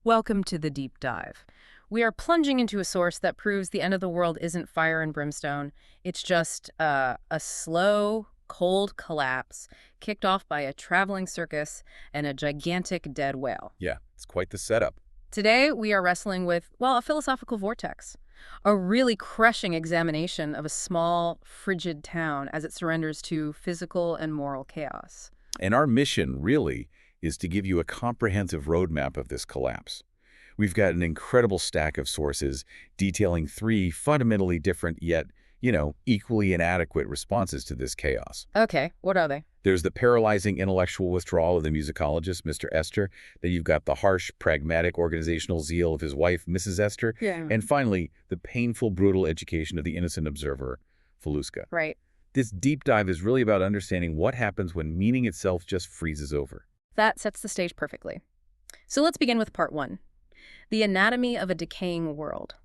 Welcome to the deep dive. We are plunging into a source that proves the end of the world isn't fire and brimstone. It's just a slow, cold collapse kicked off by a traveling circus and a gigantic dead whale. Yeah, it's quite the setup. Today, we are wrestling with, well, a philosophical vortex, a really crushing examination of a small, frigid town as it surrenders to physical and moral chaos. And our mission, really, is to give you a comprehensive roadmap of this collapse. We've got an incredible stack of sources detailing three fundamentally different yet, equally inadequate responses to this chaos. Okay, what are they? There's the paralyzing intellectual withdrawal of the musicologist, Mr. Eszter. Then you've got the harsh, pragmatic organizational zeal of his wife, Mrs. Eszter. Yeah. And finally, the painful, brutal education of the innocent observer, Valuska. Right. This deep dive is really about understanding what happens when meaning itself just freezes over. That sets the stage perfectly. So let's begin with part one, the anatomy of a decaying world.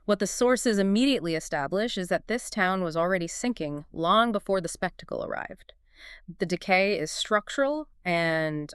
What the sources immediately establish is that this town was already sinking long before the spectacle arrived. The decay is structural and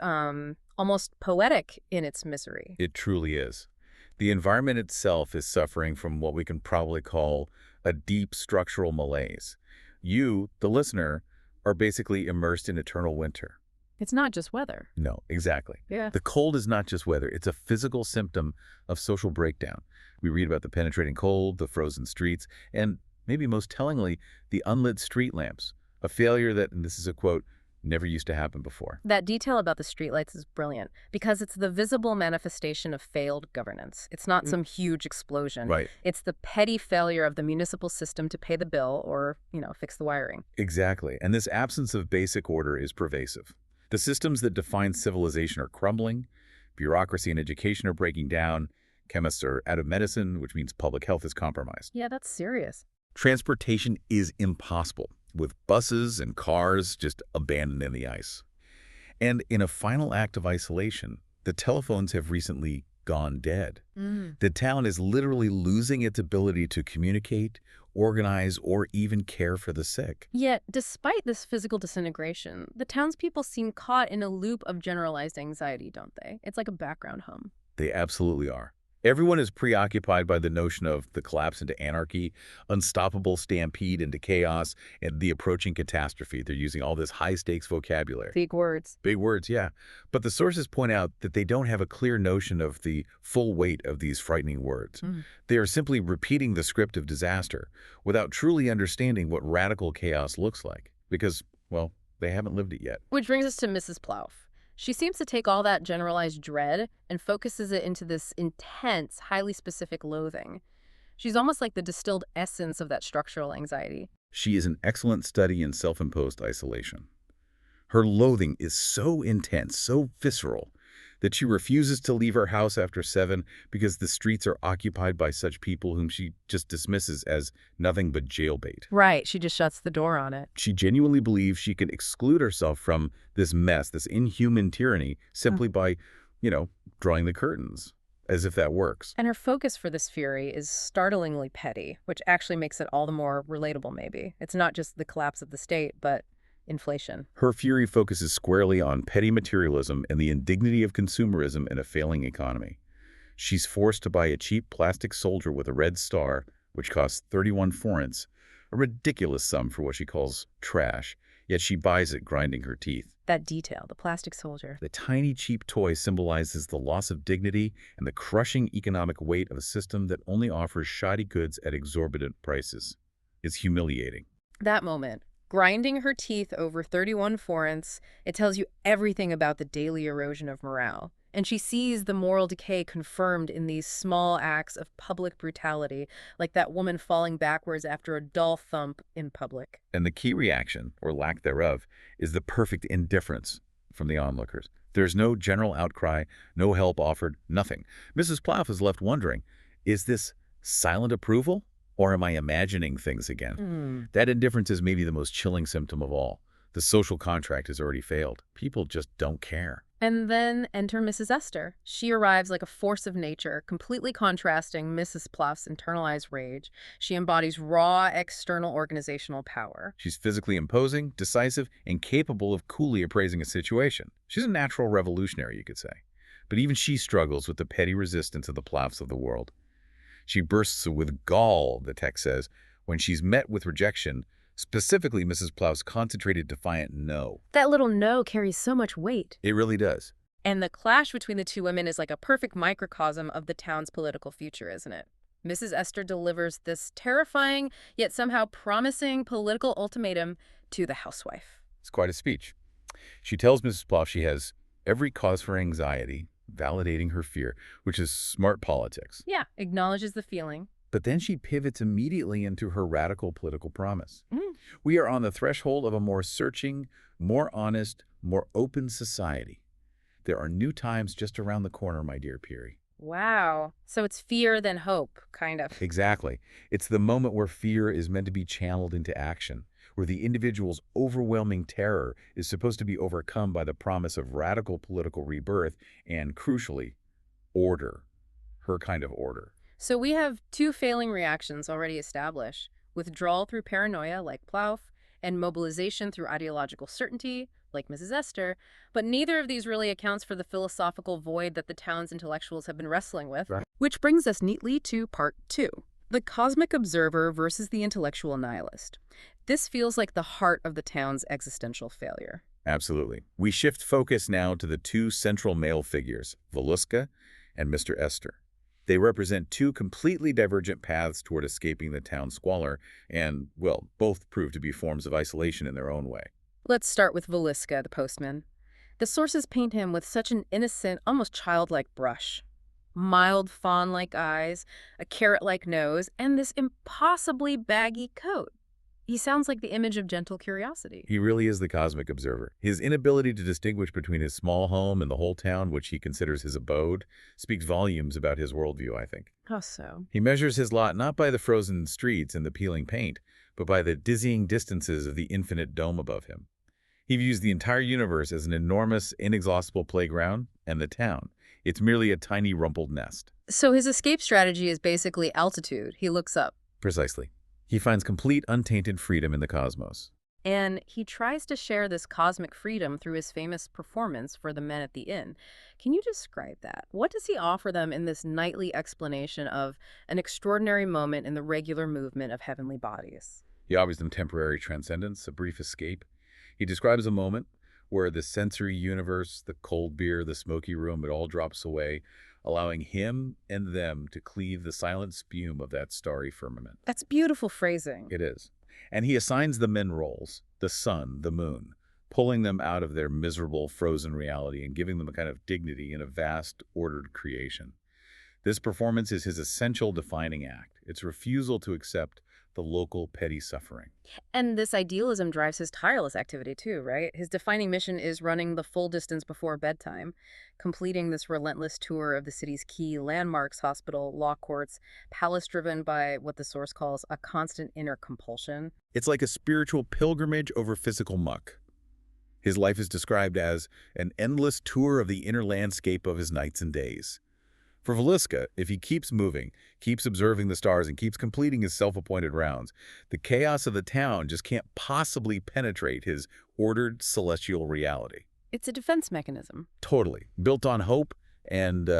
almost poetic in its misery. It truly is. The environment itself is suffering from what we can probably call a deep structural malaise. You, the listener, are basically immersed in eternal winter. It's not just weather. No, exactly. Yeah. The cold is not just weather. It's a physical symptom of social breakdown. We read about the penetrating cold, the frozen streets, and maybe most tellingly, the unlit street lamps, a failure that, and this is a quote, never used to happen before. That detail about the streetlights is brilliant because it's the visible manifestation of failed governance. It's not some huge explosion. Right. It's the petty failure of the municipal system to pay the bill or, fix the wiring. Exactly. And this absence of basic order is pervasive. The systems that define civilization are crumbling, bureaucracy and education are breaking down, chemists are out of medicine, which means public health is compromised. Yeah, that's serious. Transportation is impossible, with buses and cars just abandoned in the ice. And in a final act of isolation, the telephones have recently gone dead. The town is literally losing its ability to communicate, organize, or even care for the sick. Yet, despite this physical disintegration, the townspeople seem caught in a loop of generalized anxiety, don't they? It's like a background hum. They absolutely are. Everyone is preoccupied by the notion of the collapse into anarchy, unstoppable stampede into chaos, and the approaching catastrophe. They're using all this high-stakes vocabulary. Big words. Big words, yeah. But the sources point out that they don't have a clear notion of the full weight of these frightening words. They are simply repeating the script of disaster without truly understanding what radical chaos looks like. Because, well, they haven't lived it yet. Which brings us to Mrs. Plouffe. She seems to take all that generalized dread and focuses it into this intense, highly specific loathing. She's almost like the distilled essence of that structural anxiety. She is an excellent study in self-imposed isolation. Her loathing is so intense, so visceral, that she refuses to leave her house after 7 because the streets are occupied by such people whom she just dismisses as nothing but jailbait. Right, she just shuts the door on it. She genuinely believes she can exclude herself from this mess, this inhuman tyranny, simply by, drawing the curtains, as if that works. And her focus for this fury is startlingly petty, which actually makes it all the more relatable, maybe. It's not just the collapse of the state, but inflation. Her fury focuses squarely on petty materialism and the indignity of consumerism in a failing economy. She's forced to buy a cheap plastic soldier with a red star, which costs 31 forints, a ridiculous sum for what she calls trash, yet she buys it grinding her teeth. That detail, the plastic soldier. The tiny cheap toy symbolizes the loss of dignity and the crushing economic weight of a system that only offers shoddy goods at exorbitant prices. It's humiliating. That moment, grinding her teeth over 31 forints, it tells you everything about the daily erosion of morale. And she sees the moral decay confirmed in these small acts of public brutality, like that woman falling backwards after a dull thump in public. And the key reaction, or lack thereof, is the perfect indifference from the onlookers. There's no general outcry, no help offered, nothing. Mrs. Plouffe is left wondering, is this silent approval? Or am I imagining things again? That indifference is maybe the most chilling symptom of all. The social contract has already failed. People just don't care. And then enter Mrs. Eszter. She arrives like a force of nature, completely contrasting Mrs. Plouffe's internalized rage. She embodies raw external organizational power. She's physically imposing, decisive, and capable of coolly appraising a situation. She's a natural revolutionary, you could say. But even she struggles with the petty resistance of the Plouffs of the world. She bursts with gall, the text says, when she's met with rejection, specifically Mrs. Plouff's concentrated, defiant no. That little no carries so much weight. It really does. And the clash between the two women is like a perfect microcosm of the town's political future, isn't it? Mrs. Eszter delivers this terrifying, yet somehow promising political ultimatum to the housewife. It's quite a speech. She tells Mrs. Plouff she has every cause for anxiety, validating her fear, which is smart politics. Yeah, acknowledges the feeling. But then she pivots immediately into her radical political promise. Mm. We are on the threshold of a more searching, more honest, more open society. There are new times just around the corner, my dear Peary. Wow. So it's fear then hope, kind of. Exactly. It's the moment where fear is meant to be channeled into action, where the individual's overwhelming terror is supposed to be overcome by the promise of radical political rebirth and, crucially, order. Her kind of order. So we have two failing reactions already established: withdrawal through paranoia, like Plouff, and mobilization through ideological certainty, like Mrs. Eszter, but neither of these really accounts for the philosophical void that the town's intellectuals have been wrestling with. Right. Which brings us neatly to part 2, the cosmic observer versus the intellectual nihilist. This feels like the heart of the town's existential failure. Absolutely. We shift focus now to the two central male figures, Valuska and Mr. Eszter. They represent two completely divergent paths toward escaping the town squalor and, well, both prove to be forms of isolation in their own way. Let's start with Valuska, the postman. The sources paint him with such an innocent, almost childlike brush. Mild fawn-like eyes, a carrot-like nose, and this impossibly baggy coat. He sounds like the image of gentle curiosity. He really is the cosmic observer. His inability to distinguish between his small home and the whole town, which he considers his abode, speaks volumes about his worldview, I think. How so? He measures his lot not by the frozen streets and the peeling paint, but by the dizzying distances of the infinite dome above him. He views the entire universe as an enormous, inexhaustible playground, and the town. It's merely a tiny rumpled nest. So his escape strategy is basically altitude. He looks up. Precisely. He finds complete, untainted freedom in the cosmos. And he tries to share this cosmic freedom through his famous performance for the men at the inn. Can you describe that? What does he offer them in this nightly explanation of an extraordinary moment in the regular movement of heavenly bodies? He offers them temporary transcendence, a brief escape. He describes a moment where the sensory universe, the cold beer, the smoky room, it all drops away, allowing him and them to cleave the silent spume of that starry firmament. That's beautiful phrasing. It is. And he assigns the men roles, the sun, the moon, pulling them out of their miserable, frozen reality and giving them a kind of dignity in a vast, ordered creation. This performance is his essential defining act, its refusal to accept the local petty suffering. And this idealism drives his tireless activity too, right? His defining mission is running the full distance before bedtime, completing this relentless tour of the city's key landmarks, hospital, law courts, palace driven by what the source calls a constant inner compulsion. It's like a spiritual pilgrimage over physical muck. His life is described as an endless tour of the inner landscape of his nights and days. For Valuska, if he keeps moving, keeps observing the stars, and keeps completing his self-appointed rounds, the chaos of the town just can't possibly penetrate his ordered celestial reality. It's a defense mechanism. Totally. Built on hope and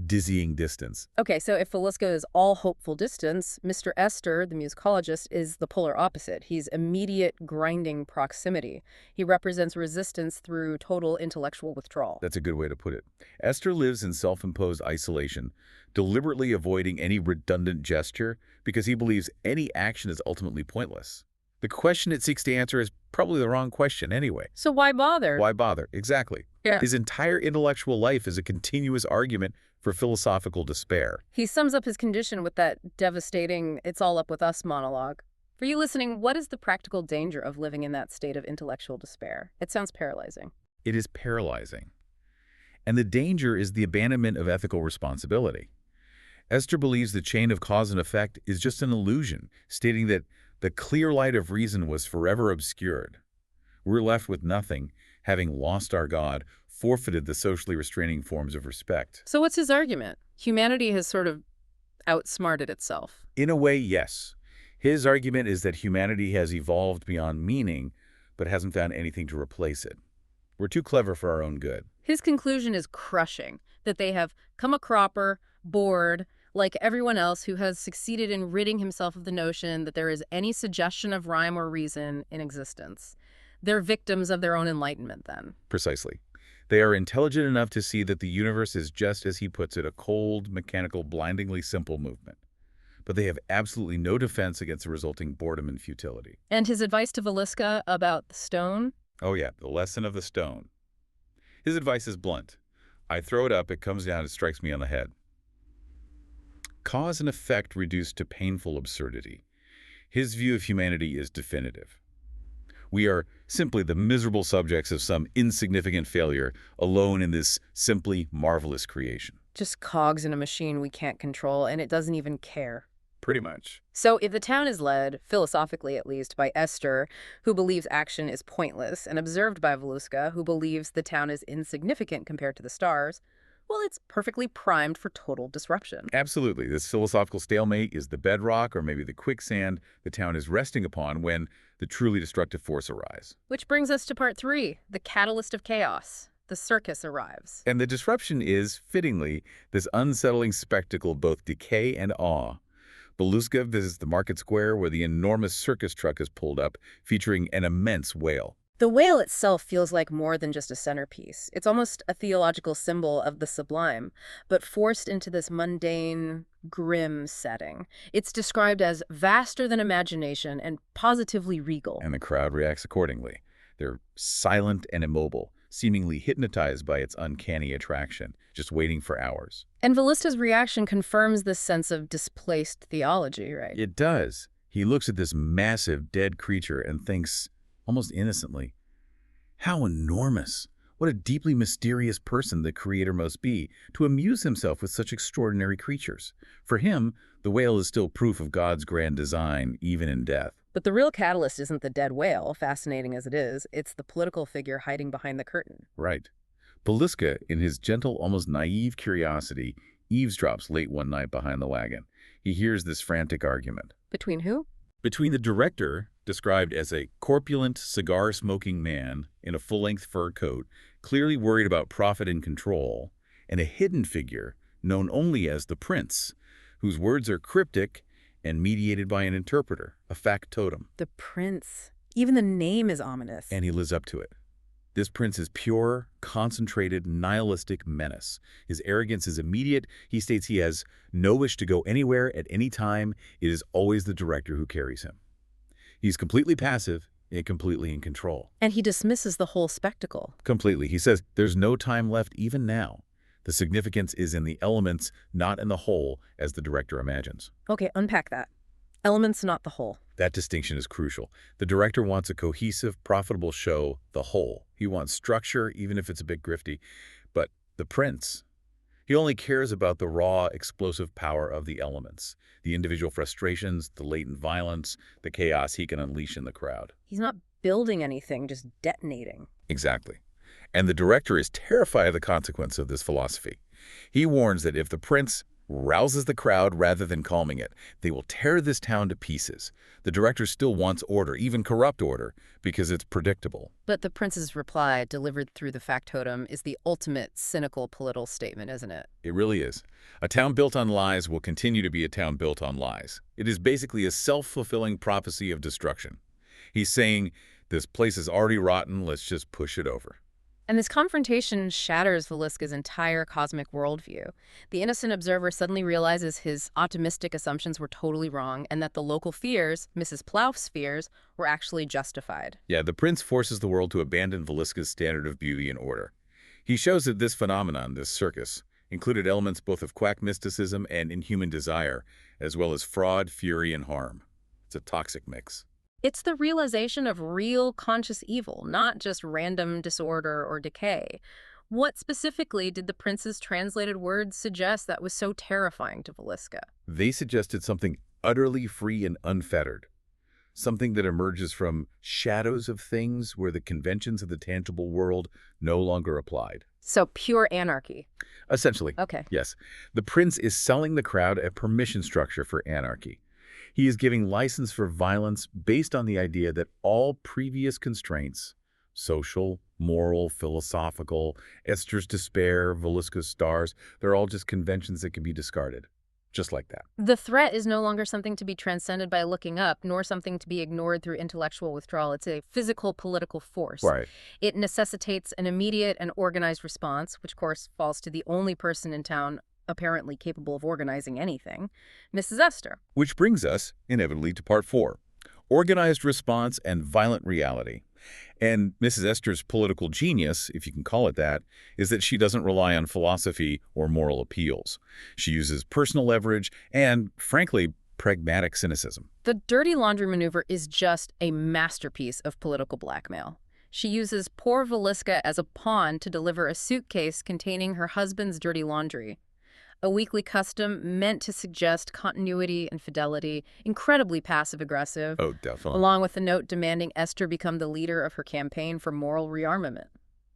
dizzying distance. Okay, so if Valuska is all hopeful distance, Mr. Eszter, the musicologist, is the polar opposite. He's immediate, grinding proximity. He represents resistance through total intellectual withdrawal. That's a good way to put it. Eszter lives in self-imposed isolation, deliberately avoiding any redundant gesture because he believes any action is ultimately pointless. The question it seeks to answer is probably the wrong question anyway. So why bother? Why bother? Exactly. Yeah. His entire intellectual life is a continuous argument for philosophical despair. He sums up his condition with that devastating "it's all up with us" monologue. For you listening, what is the practical danger of living in that state of intellectual despair? It sounds paralyzing. It is paralyzing. And the danger is the abandonment of ethical responsibility. Eszter believes the chain of cause and effect is just an illusion, stating that the clear light of reason was forever obscured. We're left with nothing, having lost our God, forfeited the socially restraining forms of respect. So what's his argument? Humanity has sort of outsmarted itself. In a way, yes. His argument is that humanity has evolved beyond meaning, but hasn't found anything to replace it. We're too clever for our own good. His conclusion is crushing. that they have come a cropper, bored, like everyone else who has succeeded in ridding himself of the notion that there is any suggestion of rhyme or reason in existence. They're victims of their own enlightenment, then. Precisely. They are intelligent enough to see that the universe is just, as he puts it, a cold, mechanical, blindingly simple movement. But they have absolutely no defense against the resulting boredom and futility. And his advice to Valuska about the stone? Oh yeah, the lesson of the stone. His advice is blunt. I throw it up, it comes down, it strikes me on the head. Cause and effect reduced to painful absurdity. His view of humanity is definitive. We are simply the miserable subjects of some insignificant failure, alone in this simply marvelous creation. Just cogs in a machine we can't control, and it doesn't even care. Pretty much. So if the town is led, philosophically at least, by Eszter, who believes action is pointless, and observed by Valuska, who believes the town is insignificant compared to the stars, well, it's perfectly primed for total disruption. Absolutely. This philosophical stalemate is the bedrock, or maybe the quicksand, the town is resting upon when the truly destructive force arrives. Which brings us to part 3, the catalyst of chaos. The circus arrives. And the disruption is, fittingly, this unsettling spectacle of both decay and awe. Valuska visits the market square where the enormous circus truck is pulled up, featuring an immense whale. The whale itself feels like more than just a centerpiece. It's almost a theological symbol of the sublime, but forced into this mundane, grim setting. It's described as vaster than imagination and positively regal. And the crowd reacts accordingly. They're silent and immobile, seemingly hypnotized by its uncanny attraction, just waiting for hours. And Valuska's reaction confirms this sense of displaced theology, right? It does. He looks at this massive, dead creature and thinks, almost innocently, how enormous! What a deeply mysterious person the Creator must be to amuse himself with such extraordinary creatures. For him, the whale is still proof of God's grand design, even in death. But the real catalyst isn't the dead whale, fascinating as it is. It's the political figure hiding behind the curtain. Right. Valuska, in his gentle, almost naive curiosity, eavesdrops late one night behind the wagon. He hears this frantic argument. Between who? Between the director, described as a corpulent, cigar-smoking man in a full-length fur coat, clearly worried about profit and control, and a hidden figure known only as the prince, whose words are cryptic and mediated by an interpreter, a factotum. The prince. Even the name is ominous. And he lives up to it. This prince is pure, concentrated, nihilistic menace. His arrogance is immediate. He states he has no wish to go anywhere at any time. It is always the director who carries him. He's completely passive and completely in control. And he dismisses the whole spectacle. Completely. He says there's no time left even now. The significance is in the elements, not in the whole, as the director imagines. Okay, unpack that. Elements, not the whole. That distinction is crucial. The director wants a cohesive, profitable show, the whole. He wants structure, even if it's a bit grifty. But the prince, he only cares about the raw, explosive power of the elements, the individual frustrations, the latent violence, the chaos he can unleash in the crowd. He's not building anything, just detonating. Exactly. And the director is terrified of the consequence of this philosophy. He warns that if the prince rouses the crowd rather than calming it, they will tear this town to pieces. The director still wants order, even corrupt order, because it's predictable. But the prince's reply, delivered through the factotum, is the ultimate cynical political statement, isn't it? It really is. A town built on lies will continue to be a town built on lies. It is basically a self-fulfilling prophecy of destruction. He's saying, this place is already rotten, let's just push it over. And this confrontation shatters Valuska's entire cosmic worldview. The innocent observer suddenly realizes his optimistic assumptions were totally wrong and that the local fears, Mrs. Plouff's fears, were actually justified. Yeah, the prince forces the world to abandon Valuska's standard of beauty and order. He shows that this phenomenon, this circus, included elements both of quack mysticism and inhuman desire, as well as fraud, fury, and harm. It's a toxic mix. It's the realization of real conscious evil, not just random disorder or decay. What specifically did the prince's translated words suggest that was so terrifying to Valuska? They suggested something utterly free and unfettered, something that emerges from shadows of things where the conventions of the tangible world no longer applied. So pure anarchy. Essentially. Okay. Yes. The prince is selling the crowd a permission structure for anarchy. He is giving license for violence based on the idea that all previous constraints, social, moral, philosophical, Esther's despair, Valuska's stars. They're all just conventions that can be discarded. Just like that. The threat is no longer something to be transcended by looking up, nor something to be ignored through intellectual withdrawal. It's a physical, political force. Right. It necessitates an immediate and organized response, which, of course, falls to the only person in town apparently capable of organizing anything, Mrs. Eszter. Which brings us, inevitably, to part 4. Organized response and violent reality. And Mrs. Eszter's political genius, if you can call it that, is that she doesn't rely on philosophy or moral appeals. She uses personal leverage and, frankly, pragmatic cynicism. The dirty laundry maneuver is just a masterpiece of political blackmail. She uses poor Valuska as a pawn to deliver a suitcase containing her husband's dirty laundry. A weekly custom meant to suggest continuity and fidelity, incredibly passive-aggressive. Oh, definitely. Along with a note demanding Eszter become the leader of her campaign for moral rearmament.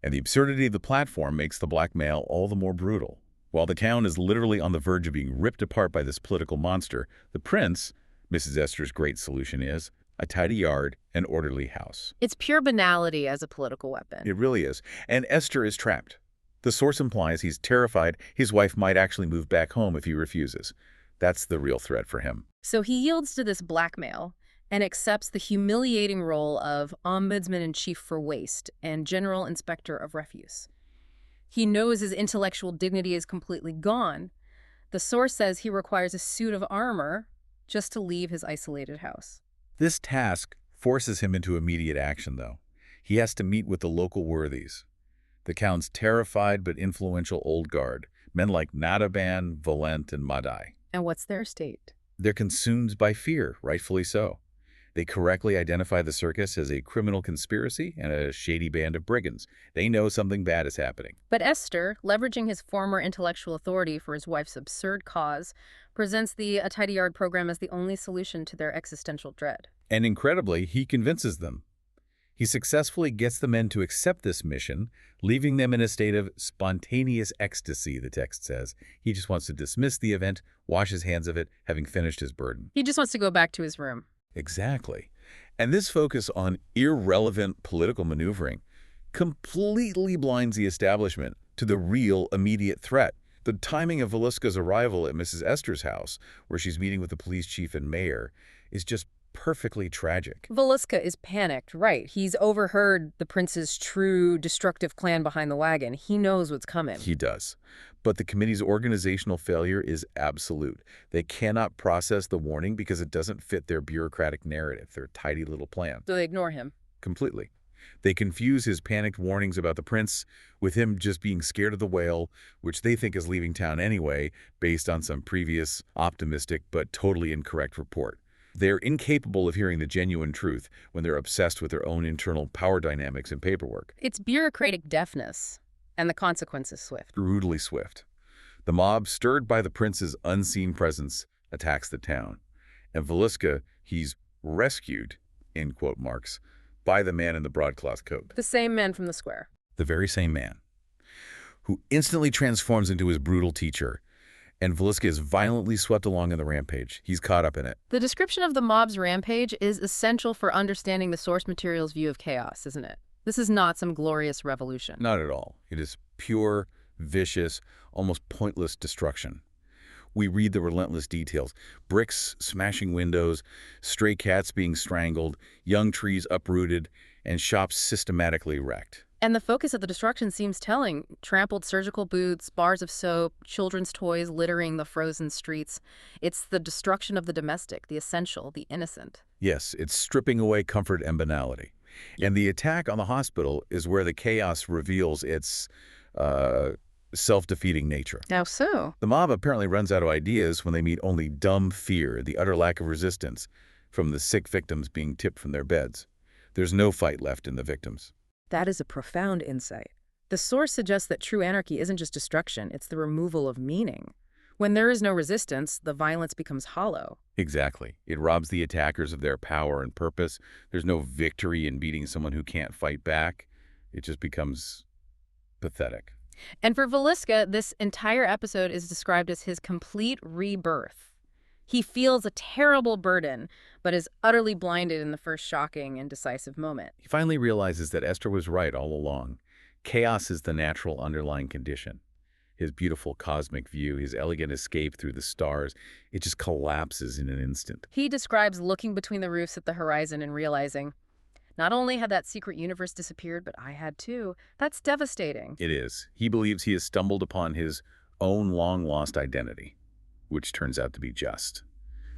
And the absurdity of the platform makes the blackmail all the more brutal. While the town is literally on the verge of being ripped apart by this political monster, the prince, Mrs. Eszter's great solution is a tidy yard, an orderly house. It's pure banality as a political weapon. It really is. And Eszter is trapped. The source implies he's terrified his wife might actually move back home if he refuses. That's the real threat for him. So he yields to this blackmail and accepts the humiliating role of ombudsman-in-chief for waste and general inspector of refuse. He knows his intellectual dignity is completely gone. The source says he requires a suit of armor just to leave his isolated house. This task forces him into immediate action, though. He has to meet with the local worthies. The Count's terrified but influential old guard, men like Nadaban, Valent, and Madai. And what's their state? They're consumed by fear, rightfully so. They correctly identify the circus as a criminal conspiracy and a shady band of brigands. They know something bad is happening. But Eszter, leveraging his former intellectual authority for his wife's absurd cause, presents the A Tidy Yard program as the only solution to their existential dread. And incredibly, he convinces them. He successfully gets the men to accept this mission, leaving them in a state of spontaneous ecstasy, the text says. He just wants to dismiss the event, wash his hands of it, having finished his burden. He just wants to go back to his room. Exactly. And this focus on irrelevant political maneuvering completely blinds the establishment to the real immediate threat. The timing of Valuska's arrival at Mrs. Eszter's house, where she's meeting with the police chief and mayor, is just perfectly tragic. Valuska is panicked, right. He's overheard the prince's true destructive plan behind the wagon. He knows what's coming. He does. But the committee's organizational failure is absolute. They cannot process the warning because it doesn't fit their bureaucratic narrative, their tidy little plan. So they ignore him. Completely. They confuse his panicked warnings about the prince with him just being scared of the whale, which they think is leaving town anyway, based on some previous optimistic but totally incorrect report. They're incapable of hearing the genuine truth when they're obsessed with their own internal power dynamics and paperwork. It's bureaucratic deafness, and the consequence is swift. Brutally swift. The mob, stirred by the prince's unseen presence, attacks the town. And Valuska, he's rescued, in quote marks, by the man in the broadcloth coat. The same man from the square. The very same man, who instantly transforms into his brutal teacher. And Valuska is violently swept along in the rampage. He's caught up in it. The description of the mob's rampage is essential for understanding the source material's view of chaos, isn't it? This is not some glorious revolution. Not at all. It is pure, vicious, almost pointless destruction. We read the relentless details. Bricks smashing windows, stray cats being strangled, young trees uprooted, and shops systematically wrecked. And the focus of the destruction seems telling. Trampled surgical boots, bars of soap, children's toys littering the frozen streets. It's the destruction of the domestic, the essential, the innocent. Yes, it's stripping away comfort and banality. And the attack on the hospital is where the chaos reveals its self-defeating nature. How so? The mob apparently runs out of ideas when they meet only dumb fear, the utter lack of resistance from the sick victims being tipped from their beds. There's no fight left in the victims. That is a profound insight. The source suggests that true anarchy isn't just destruction, it's the removal of meaning. When there is no resistance, the violence becomes hollow. Exactly. It robs the attackers of their power and purpose. There's no victory in beating someone who can't fight back. It just becomes pathetic. And for Valuska, this entire episode is described as his complete rebirth. He feels a terrible burden, but is utterly blinded in the first shocking and decisive moment. He finally realizes that Eszter was right all along. Chaos is the natural underlying condition. His beautiful cosmic view, his elegant escape through the stars, it just collapses in an instant. He describes looking between the roofs at the horizon and realizing, not only had that secret universe disappeared, but I had too. That's devastating. It is. He believes he has stumbled upon his own long-lost identity, which turns out to be just.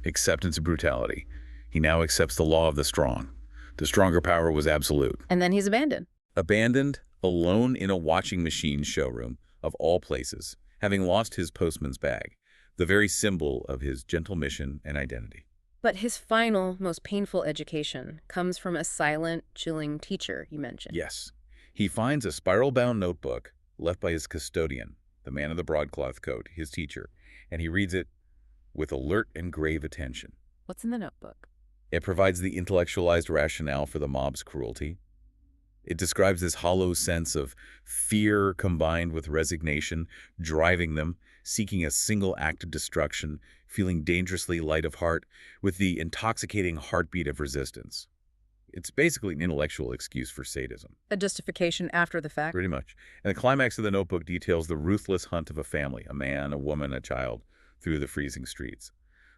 Acceptance of brutality. He now accepts the law of the strong. The stronger power was absolute. And then he's abandoned. Abandoned, alone in a washing machine showroom, of all places, having lost his postman's bag, the very symbol of his gentle mission and identity. But his final, most painful education comes from a silent, chilling teacher you mentioned. Yes. He finds a spiral-bound notebook left by his custodian, the man in the broadcloth coat, his teacher, and he reads it with alert and grave attention. What's in the notebook? It provides the intellectualized rationale for the mob's cruelty. It describes this hollow sense of fear combined with resignation, driving them, seeking a single act of destruction, feeling dangerously light of heart, with the intoxicating heartbeat of resistance. It's basically an intellectual excuse for sadism. A justification after the fact? Pretty much. And the climax of the notebook details the ruthless hunt of a family, a man, a woman, a child, through the freezing streets.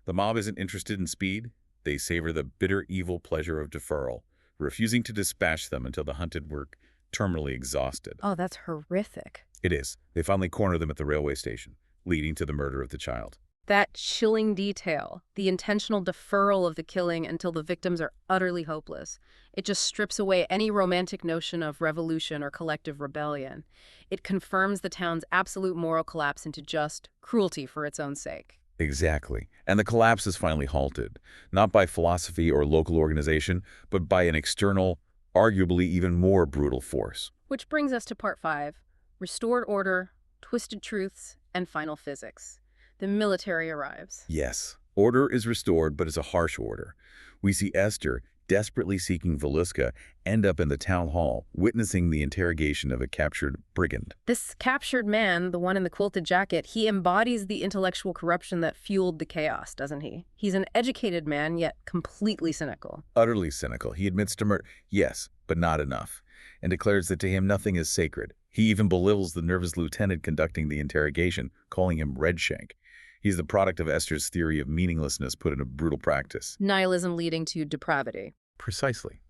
The mob isn't interested in speed. They savor the bitter evil pleasure of deferral, refusing to dispatch them until the hunted were terminally exhausted. Oh, that's horrific. It is. They finally corner them at the railway station, leading to the murder of the child. That chilling detail, the intentional deferral of the killing until the victims are utterly hopeless, it just strips away any romantic notion of revolution or collective rebellion. It confirms the town's absolute moral collapse into just cruelty for its own sake. Exactly. And the collapse is finally halted, not by philosophy or local organization, but by an external, arguably even more brutal force. Which brings us to part 5, restored order, twisted truths, and final physics. The military arrives. Yes, order is restored, but it's a harsh order. We see Eszter, desperately seeking Valuska, end up in the town hall, witnessing the interrogation of a captured brigand. This captured man, the one in the quilted jacket, he embodies the intellectual corruption that fueled the chaos, doesn't he? He's an educated man, yet completely cynical. Utterly cynical. He admits to murder, yes, but not enough, and declares that to him nothing is sacred. He even belittles the nervous lieutenant conducting the interrogation, calling him Redshank. He's the product of Eszter's theory of meaninglessness put into brutal practice. Nihilism leading to depravity. Precisely.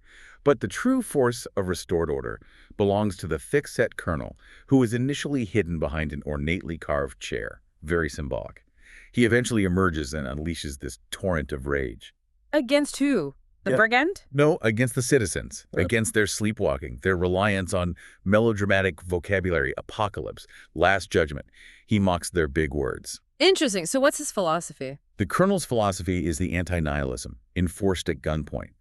But the true force of restored order belongs to the thick-set colonel, who was initially hidden behind an ornately carved chair. Very symbolic. He eventually emerges and unleashes this torrent of rage. Against who? The brigand? No, against the citizens, against their sleepwalking, their reliance on melodramatic vocabulary, apocalypse, last judgment. He mocks their big words. Interesting. So what's his philosophy? The colonel's philosophy is the anti-nihilism, enforced at gunpoint.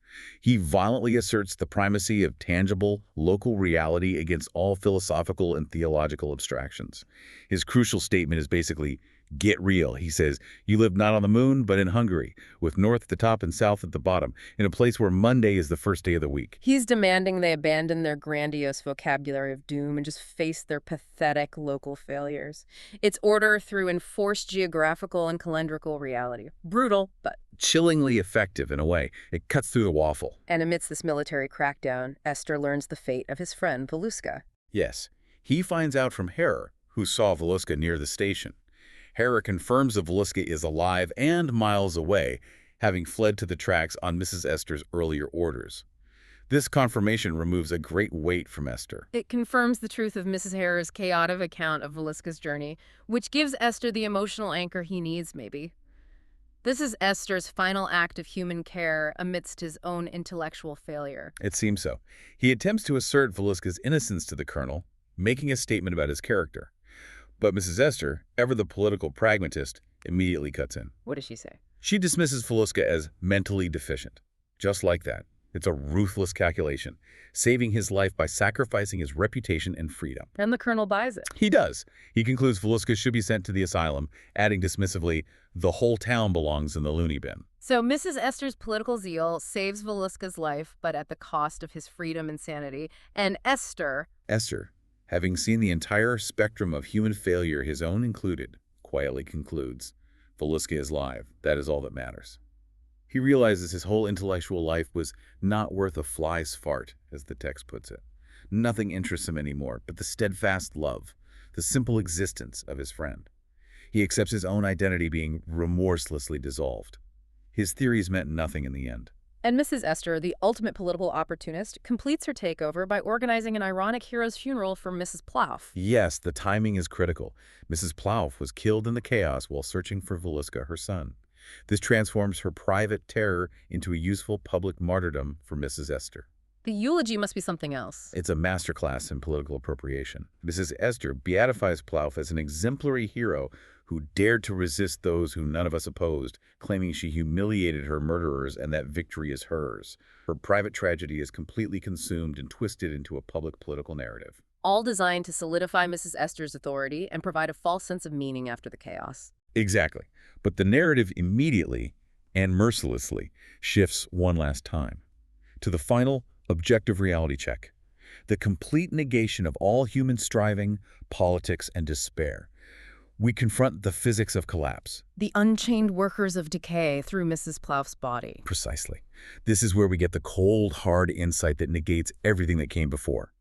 He violently asserts the primacy of tangible, local reality against all philosophical and theological abstractions. His crucial statement is basically, get real. He says, you live not on the moon, but in Hungary, with north at the top and south at the bottom, in a place where Monday is the first day of the week. He's demanding they abandon their grandiose vocabulary of doom and just face their pathetic local failures. It's order through enforced geographical and calendrical reality. Brutal, but Chillingly effective in a way. It cuts through the waffle. And amidst this military crackdown, Eszter learns the fate of his friend Valuska. Yes, he finds out from Hera, who saw Valuska near the station. Hera confirms that Valuska is alive and miles away, having fled to the tracks on Mrs. Eszter's earlier orders. This confirmation removes a great weight from Eszter. It confirms the truth of Mrs. Hera's chaotic account of Valuska's journey, which gives Eszter the emotional anchor he needs, maybe. This is Eszter's final act of human care amidst his own intellectual failure. It seems so. He attempts to assert Valuska's innocence to the colonel, making a statement about his character. But Mrs. Eszter, ever the political pragmatist, immediately cuts in. What does she say? She dismisses Valuska as mentally deficient. Just like that. It's a ruthless calculation, saving his life by sacrificing his reputation and freedom. And the colonel buys it. He does. He concludes Valuska should be sent to the asylum, adding dismissively, the whole town belongs in the loony bin. So Mrs. Eszter's political zeal saves Valuska's life, but at the cost of his freedom and sanity. And Eszter, having seen the entire spectrum of human failure, his own included, quietly concludes, Valuska is live. That is all that matters. He realizes his whole intellectual life was not worth a fly's fart, as the text puts it. Nothing interests him anymore but the steadfast love, the simple existence of his friend. He accepts his own identity being remorselessly dissolved. His theories meant nothing in the end. And Mrs. Eszter, the ultimate political opportunist, completes her takeover by organizing an ironic hero's funeral for Mrs. Plouffe. Yes, the timing is critical. Mrs. Plouffe was killed in the chaos while searching for Valuska, her son. This transforms her private terror into a useful public martyrdom for Mrs. Eszter. The eulogy must be something else. It's a masterclass in political appropriation. Mrs. Eszter beatifies Plouffe as an exemplary hero who dared to resist those whom none of us opposed, claiming she humiliated her murderers and that victory is hers. Her private tragedy is completely consumed and twisted into a public political narrative. All designed to solidify Mrs. Eszter's authority and provide a false sense of meaning after the chaos. Exactly. But the narrative immediately and mercilessly shifts one last time to the final objective reality check, the complete negation of all human striving, politics, and despair. We confront the physics of collapse. The unchained workers of decay through Mrs. Plouffe's body. Precisely. This is where we get the cold, hard insight that negates everything that came before.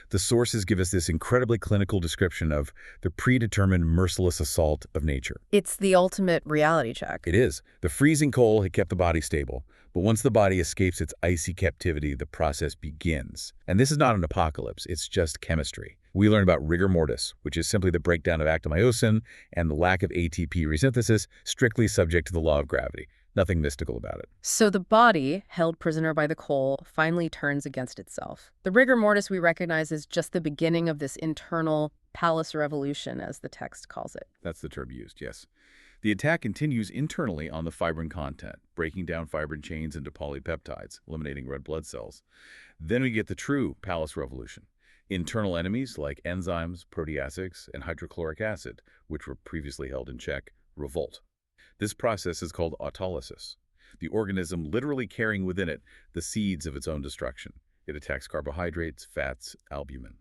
The sources give us this incredibly clinical description of the predetermined, merciless assault of nature. It's the ultimate reality check. It is. The freezing cold had kept the body stable, but once the body escapes its icy captivity, the process begins. And this is not an apocalypse, it's just chemistry. We learn about rigor mortis, which is simply the breakdown of actomyosin and the lack of ATP resynthesis, strictly subject to the law of gravity. Nothing mystical about it. So the body, held prisoner by the coal, finally turns against itself. The rigor mortis we recognize is just the beginning of this internal palace revolution, as the text calls it. That's the term used, yes. The attack continues internally on the fibrin content, breaking down fibrin chains into polypeptides, eliminating red blood cells. Then we get the true palace revolution. Internal enemies like enzymes, proteacids, and hydrochloric acid, which were previously held in check, revolt. This process is called autolysis, the organism literally carrying within it the seeds of its own destruction. It attacks carbohydrates, fats, albumin.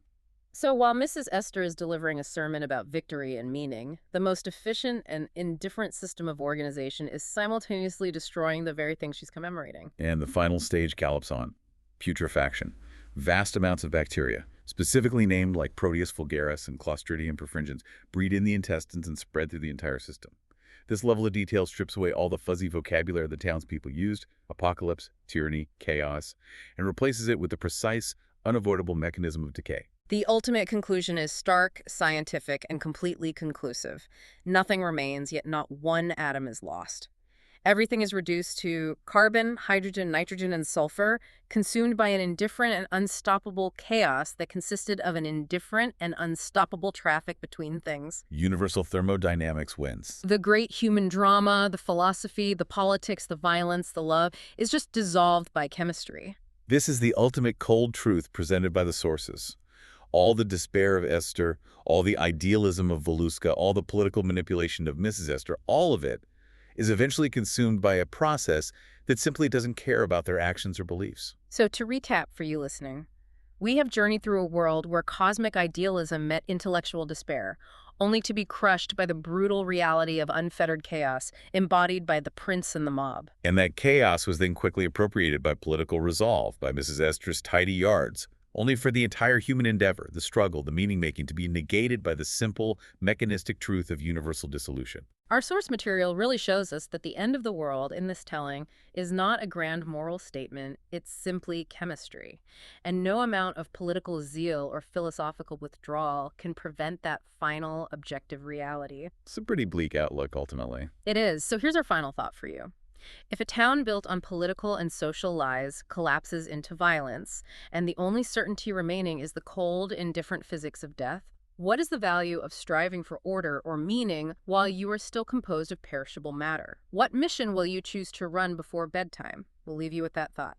So while Mrs. Eszter is delivering a sermon about victory and meaning, the most efficient and indifferent system of organization is simultaneously destroying the very thing she's commemorating. And the final stage gallops on, putrefaction. Vast amounts of bacteria, specifically named like Proteus vulgaris and Clostridium perfringens, breed in the intestines and spread through the entire system. This level of detail strips away all the fuzzy vocabulary the townspeople used, apocalypse, tyranny, chaos, and replaces it with the precise, unavoidable mechanism of decay. The ultimate conclusion is stark, scientific, and completely conclusive. Nothing remains, yet not one atom is lost. Everything is reduced to carbon, hydrogen, nitrogen, and sulfur, consumed by an indifferent and unstoppable chaos that consisted of an indifferent and unstoppable traffic between things. Universal thermodynamics wins. The great human drama, the philosophy, the politics, the violence, the love, is just dissolved by chemistry. This is the ultimate cold truth presented by the sources. All the despair of Eszter, all the idealism of Valuska, all the political manipulation of Mrs. Eszter, all of it is eventually consumed by a process that simply doesn't care about their actions or beliefs. So to recap for you listening, we have journeyed through a world where cosmic idealism met intellectual despair, only to be crushed by the brutal reality of unfettered chaos embodied by the prince and the mob. And that chaos was then quickly appropriated by political resolve, by Mrs. Eszter's tidy yards, only for the entire human endeavor, the struggle, the meaning-making to be negated by the simple, mechanistic truth of universal dissolution. Our source material really shows us that the end of the world in this telling is not a grand moral statement, it's simply chemistry. And no amount of political zeal or philosophical withdrawal can prevent that final objective reality. It's a pretty bleak outlook, ultimately. It is. So here's our final thought for you. If a town built on political and social lies collapses into violence, and the only certainty remaining is the cold, indifferent physics of death, what is the value of striving for order or meaning while you are still composed of perishable matter? What mission will you choose to run before bedtime? We'll leave you with that thought.